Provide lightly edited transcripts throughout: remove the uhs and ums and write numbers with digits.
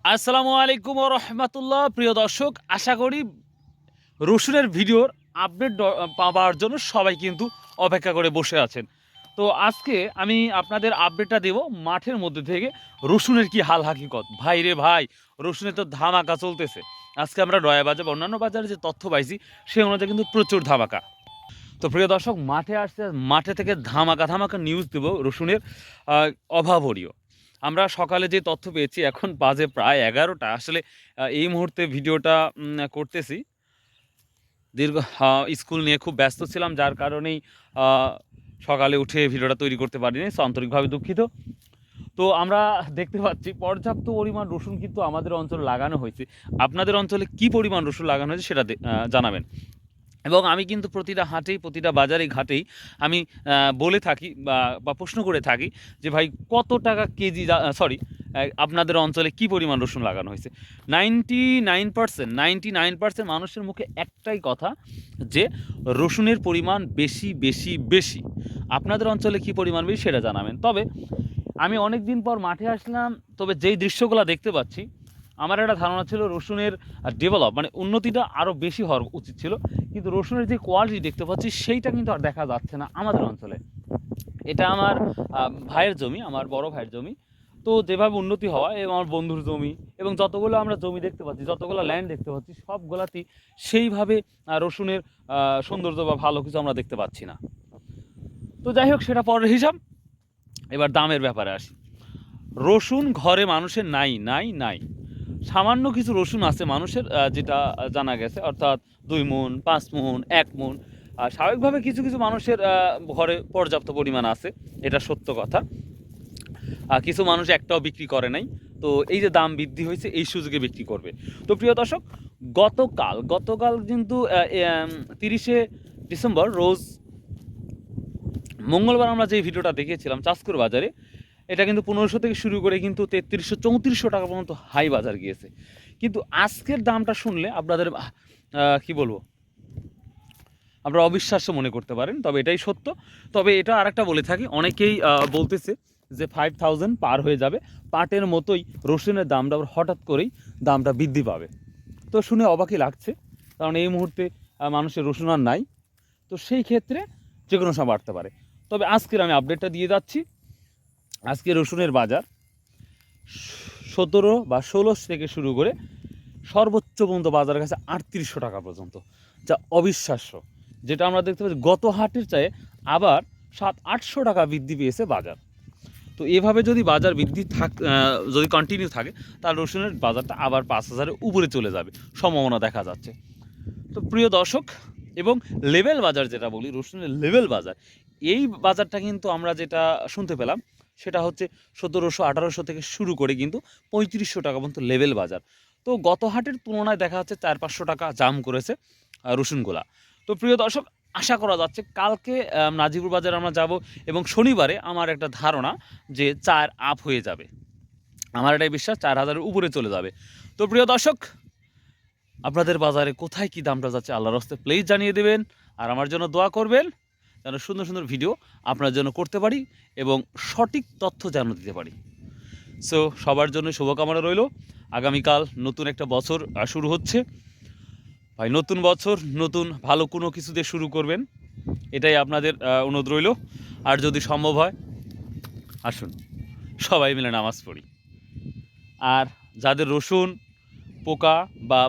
আসসালামু আলাইকুম ওয়া রাহমাতুল্লাহ। প্রিয় দর্শক, আশা করি রসুনের ভিডিওর আপডেট পাওয়ার জন্য সবাই কিন্তু অপেক্ষা করে বসে আছেন। তো আজকে আমি আপনাদের আপডেটটা দেব মাঠের মধ্যে থেকে রসুনের কি হাল হাকিকত। ভাই রে ভাই, রসুনের তো ধামাকা চলতেছে। আজকে আমরা রয়া বাজার বা অন্যান্য বাজারে যে তথ্য পাইছি সে অনুযায়ী কিন্তু প্রচুর ধামাকা। তো প্রিয় দর্শক, মাঠে আসছে, মাঠে থেকে ধামাকা ধামাকা নিউজ দেব রসুনের অভাবনীয়। আমরা সকালে যে তথ্য পেয়েছি, এখন বাজে প্রায় 11টা। আসলে এই মুহূর্তে ভিডিওটা করতেছি। দীর্ঘ স্কুল নিয়ে খুব ব্যস্ত ছিলাম, যার কারণেই সকালে উঠে ভিডিওটা তৈরি করতে পারিনি। সো আন্তরিকভাবে দুঃখিত। তো আমরা দেখতে পাচ্ছি পর্যাপ্ত পরিমাণ রসুন কিন্তু আমাদের অঞ্চলে লাগানো হয়েছে। আপনাদের অঞ্চলে কি পরিমাণ রসুন লাগানো হয়েছে সেটা জানাবেন। এবং আমি কিন্তু প্রতিটা হাটেই, প্রতিটা বাজারে ঘাটেই আমি বলে থাকি বা প্রশ্ন করে থাকি যে ভাই কত টাকা কেজি, সরি, আপনাদের অঞ্চলে কি পরিমাণ রসুন লাগানো হয়েছে। 99% মানুষের মুখে একটাই কথা, যে রসুনের পরিমাণ বেশি বেশি বেশি। আপনাদের অঞ্চলে কি পরিমাণ বেশি সেটা জানাবেন। তবে আমি অনেক দিন পর মাঠে আসলাম, তবে যেই দৃশ্যগুলো দেখতে পাচ্ছি, আমার একটা ধারণা ছিল রসুনের মানে উন্নতিটা আরও বেশি হওয়ার উচিত ছিল, কিন্তু রসুনের যে কোয়ালিটি দেখতে পাচ্ছি সেইটা কিন্তু আর দেখা যাচ্ছে না আমাদের অঞ্চলে। এটা আমার ভাইয়ের জমি, আমার বড় ভাইয়ের জমি। তো যেভাবে উন্নতি হওয়া, এবং আমার বন্ধুর জমি, এবং যতগুলো আমরা জমি দেখতে পাচ্ছি, যতগুলো ল্যান্ড দেখতে পাচ্ছি, সবগুলাতেই সেইভাবে রসুনের সৌন্দর্য বা ভালো কিছু আমরা দেখতে পাচ্ছি না। তো যাই হোক, সেটা পরের হিসাব। এবার দামের ব্যাপারে আসি। রসুন ঘরে মানুষের নাই নাই নাই, সামান্য কিছু রসুন আছে মানুষের, যেটা জানা গেছে, অর্থাৎ 2 মণ, 5 মণ, 1 মণ। স্বাভাবিকভাবে কিছু কিছু মানুষের ঘরে পর্যাপ্ত পরিমাণ আছে, এটা সত্য কথা। কিছু মানুষ একটাও বিক্রি করে নাই। তো এই যে দাম বৃদ্ধি হয়েছে, এই সুযোগে বিক্রি করবে। তো প্রিয় দর্শক, গতকাল কিন্তু 30শে ডিসেম্বর রোজ মঙ্গলবার আমরা যে ভিডিওটা দেখেছিলাম চাঁচকুর বাজারে, এটা কিন্তু 1500 থেকে শুরু করে কিন্তু 3300-3400 টাকা পর্যন্ত হাই বাজার গিয়েছে। কিন্তু আজকের দামটা শুনলে আপনাদের কি বলবো, আপনারা অবিশ্বাস্য মনে করতে পারেন, তবে এটাই সত্য। তবে এটা আরেকটা বলে থাকি, অনেকেই বলতেছে যে 5000 পার হয়ে যাবে। পাটের মতোই রসুনের দামটা আবার হঠাৎ করেই দামটা বৃদ্ধি পাবে। তো শুনে অবাকই লাগছে, কারণ এই মুহূর্তে মানুষের রসুন আর নাই। তো সেই ক্ষেত্রে যে কোনো সময় বাড়তে পারে। তবে আজকের আমি আপডেটটা দিয়ে যাচ্ছি। আজকে রসুনের বাজার 17 বা 16 থেকে শুরু করে সর্বোচ্চ পর্যন্ত বাজারের কাছে 3800 টাকা পর্যন্ত, যা অবিশ্বাস্য। যেটা আমরা দেখতে পাচ্ছি গত হাটের চাই আবার 700-800 টাকা বৃদ্ধি পেয়েছে বাজার। তো এভাবে যদি বাজার বৃদ্ধি যদি কন্টিনিউ থাকে, তাহলে রসুনের বাজারটা আবার 5000-এর উপরে চলে যাবে সম্ভাবনা দেখা যাচ্ছে। তো প্রিয় দর্শক, এবং লেভেল বাজার যেটা বলি, রসুনের লেভেল বাজার, এই বাজারটা কিন্তু আমরা যেটা শুনতে পেলাম সেটা হচ্ছে 1700-1800 থেকে শুরু করে কিন্তু 3500 টাকা পর্যন্ত লেভেল বাজার। তো গত হাটের তুলনায় দেখা যাচ্ছে 400-500 টাকা জাম করেছে রসুনগুলা। তো প্রিয় দর্শক, আশা করা যাচ্ছে কালকে নাজিপুর বাজারে আমরা যাব, এবং শনিবারে আমার একটা ধারণা যে 4 আপ হয়ে যাবে। আমার এটাই বিশ্বাস, 4000-এর উপরে চলে যাবে। তো প্রিয় দর্শক, আপনাদের বাজারে কোথায় কী দামটা যাচ্ছে আল্লাহর রাস্তে প্লিজ জানিয়ে দেবেন। আর আমার জন্য দোয়া করবেন, যেন সুন্দর সুন্দর ভিডিও আপনার জন্য করতে পারি এবং সঠিক তথ্য যেন দিতে পারি। সো সবার জন্য শুভকামনা রইল। আগামীকাল নতুন একটা বছর শুরু হচ্ছে। ভাই, নতুন বছর নতুন ভালো কোনো কিছু দিয়ে শুরু করবেন, এটাই আপনাদের অনুরোধ রইল। আর যদি সম্ভব হয়, আসুন সবাই মিলে নামাজ পড়ি। আর যাদের রসুন পোকা বা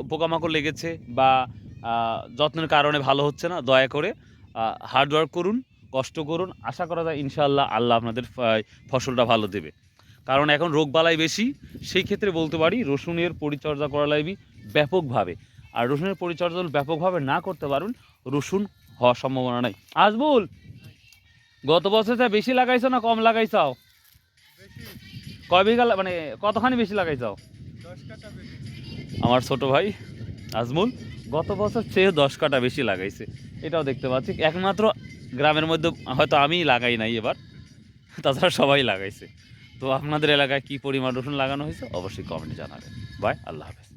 পোকামাকড় লেগেছে বা যত্নের কারণে ভালো হচ্ছে না, দয়া করে হার্ডওয়ার্ক করুন, কষ্ট করুন। আশা করা যায় ইনশাআল্লাহ আল্লাহ আপনাদের ফসলটা ভালো দেবে। কারণ এখন রোগবালাই বেশি, সেই ক্ষেত্রে বলতে পারি রসুনের পরিচর্যা করা লাগবে ব্যাপকভাবে। আর রসুনের পরিচর্যা ব্যাপকভাবে না করতে পারুন, রসুন হওয়ার সম্ভাবনা নাই। আজমুল, গত বছর যা বেশি লাগাইছো না কম লাগাইছাও? কয় বিঘা, মানে কতখানি বেশি লাগাইছাও? আমার ছোট ভাই আজমুল গত বছর চেয়ে 10 কাঠা বেশি লাগাইছে, এটাও দেখতে পাচ্ছি। একমাত্র গ্রামের মধ্যে হয়তো আমিই লাগাই নাই এবার, তাছাড়া সবাই লাগাইছে। তো আপনাদের এলাকায় কি পরিমাণ রসুন লাগানো হয়েছে অবশ্যই কমেন্টে জানাবেন। বাই, আল্লাহ হাফেজ।